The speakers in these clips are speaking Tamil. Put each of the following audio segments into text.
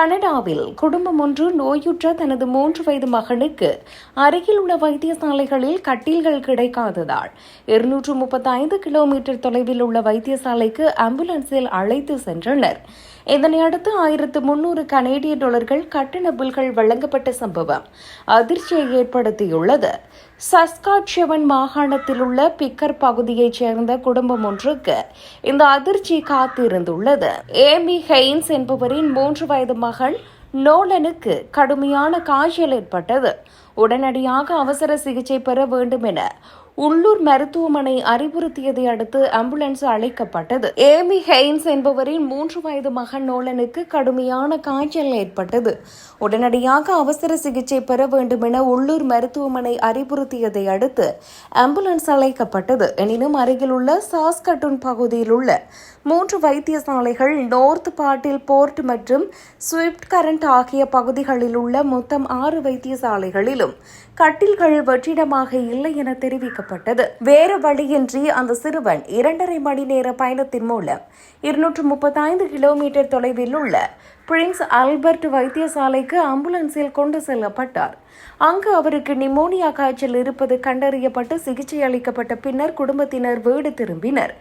கனடாவில் குடும்பம் ஒன்று நோயுற்ற தனது 3 வயது மகனுக்கு அருகில் உள்ள வைத்தியசாலைகளில் கட்டில்கள் கிடைக்காததால் 235 கிலோமீட்டர் தொலைவில் உள்ள வைத்தியசாலைக்கு ஆம்புலன்ஸில் அழைத்து சென்றனர். இதனையடுத்து 1300 கனேடிய டாலர்கள் கட்டண பில்கள் வழங்கப்பட்ட சம்பவம் அதிர்ச்சியை ஏற்படுத்தியுள்ளது. சஸ்காட்செவன் மாகாணத்தில் உள்ள பிக்கர் பகுதியைச் சேர்ந்த குடும்பம் ஒன்றுக்கு இந்த அதிர்ச்சி காத்திருந்துள்ளது. ஏமி ஹெய்ன்ஸ் என்பவரின் 3 வயது மகன் நோலனுக்கு கடுமையான காய்ச்சல் ஏற்பட்டது. உடனடியாக அவசர சிகிச்சை பெற வேண்டும் என உள்ளூர் மருத்துவமனை அறிவுறுத்தியதை அடுத்து ஆம்புலன்ஸ் அழைக்கப்பட்டது. ஏமி ஹெய்ன்ஸ் என்பவரின் 3 வயது மகன் நோலனுக்கு கடுமையான காய்ச்சல் ஏற்பட்டது. உடனடியாக அவசர சிகிச்சை பெற வேண்டும் என உள்ளூர் மருத்துவமனை அறிவுறுத்தியதை அடுத்து ஆம்புலன்ஸ் அழைக்கப்பட்டது. எனினும் அருகில் உள்ள சாஸ்கட்டூன் பகுதியில் உள்ள 3 வைத்தியசாலைகள், நோர்த் பாட்டில் போர்ட் மற்றும் ஸ்விஃப்ட் கரண்ட் ஆகிய பகுதிகளில் உள்ள மொத்தம் 6 வைத்தியசாலைகளிலும் கட்டில்கள் வெற்றிடமாக இல்லை என தெரிவிக்கப்பட்டது. வேறு வழியின்றி அந்த சிறுவன் 2.5 மணி நேர பயணத்தின் மூலம் 235 கிலோமீட்டர் தொலைவில் உள்ள பிரின்ஸ் ஆல்பர்ட் வைத்தியசாலைக்கு ஆம்புலன்ஸில் கொண்டு செல்லப்பட்டார். அங்கு அவருக்கு நிமோனியா காய்ச்சல் இருப்பது கண்டறியப்பட்டு சிகிச்சை அளிக்கப்பட்ட பின்னர் குடும்பத்தினர் வீடு திரும்பினர்.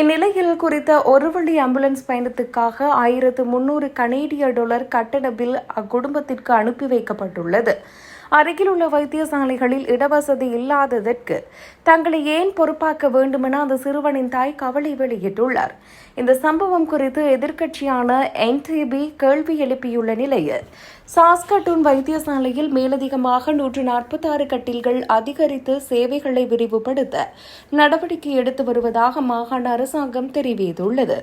இந்நிலையில் குறித்த ஒரு வழி ஆம்புலன்ஸ் பயணத்துக்காக 1300 கனேடிய டாலர் கட்டண பில் அக்குடும்பத்திற்கு அனுப்பி வைக்கப்பட்டுள்ளது. அருகில் உள்ள வைத்தியசாலைகளில் இடவசதி இல்லாததற்கு தங்களை ஏன் பொறுப்பாக்க வேண்டுமென அந்த சிறுவனின் தாய் கவலை வெளியிட்டுள்ளார். இந்த சம்பவம் குறித்து எதிர்க்கட்சியான NTB கேள்வி எழுப்பியுள்ள நிலையில் சாஸ்கட்டூன் வைத்தியசாலையில் மேலதிகமாக 146 கட்டில்கள் அதிகரித்து சேவைகளை விரிவுபடுத்த நடவடிக்கை எடுத்து வருவதாக மாகாண அரசாங்கம் தெரிவித்துள்ளது.